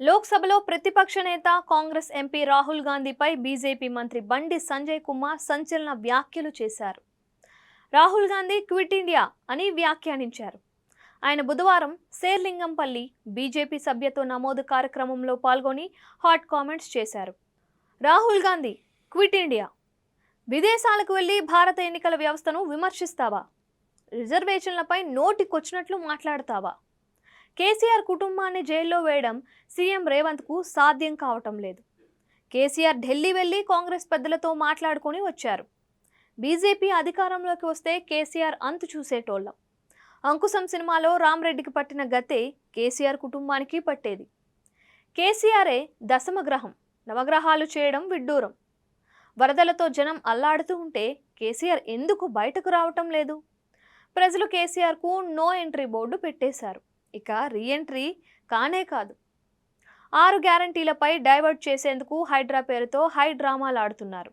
లోక్సభలో ప్రతిపక్ష నేత కాంగ్రెస్ ఎంపీ రాహుల్ గాంధీపై బీజేపీ మంత్రి బండి సంజయ్ కుమార్ సంచలన వ్యాఖ్యలు చేశారు. రాహుల్ గాంధీ క్విట్ ఇండియా అని వ్యాఖ్యానించారు. ఆయన బుధవారం శేర్లింగంపల్లి బీజేపీ సభ్యత్వ నమోదు కార్యక్రమంలో పాల్గొని హాట్ కామెంట్స్ చేశారు. రాహుల్ గాంధీ క్విట్ ఇండియా, విదేశాలకు వెళ్లి భారత ఎన్నికల వ్యవస్థను విమర్శిస్తావా? రిజర్వేషన్లపై నోటికొచ్చినట్లు మాట్లాడతావా? కేసీఆర్ కుటుంబాన్ని జైల్లో వేయడం సీఎం రేవంత్కు సాధ్యం కావటం లేదు. కేసీఆర్ ఢిల్లీ వెళ్లి కాంగ్రెస్ పెద్దలతో మాట్లాడుకొని వచ్చారు. బీజేపీ అధికారంలోకి వస్తే కేసీఆర్ అంతు చూసేటోళ్ళం. అంకుశం సినిమాలో రామ్రెడ్డికి పట్టిన గతే కేసీఆర్ కుటుంబానికి పట్టేది. కేసీఆరే దశమగ్రహం, నవగ్రహాలు చేయడం విడ్డూరం. వరదలతో జనం అల్లాడుతూ ఉంటే కేసీఆర్ ఎందుకు బయటకు రావటం లేదు? ప్రజలు కేసీఆర్కు నో ఎంట్రీ బోర్డు పెట్టేశారు. ఇక రీఎంట్రీ కానే కాదు. 6 గ్యారంటీలపై డైవర్ట్ చేసేందుకు హైడ్రా పేరుతో హై డ్రామాలు ఆడుతున్నారు.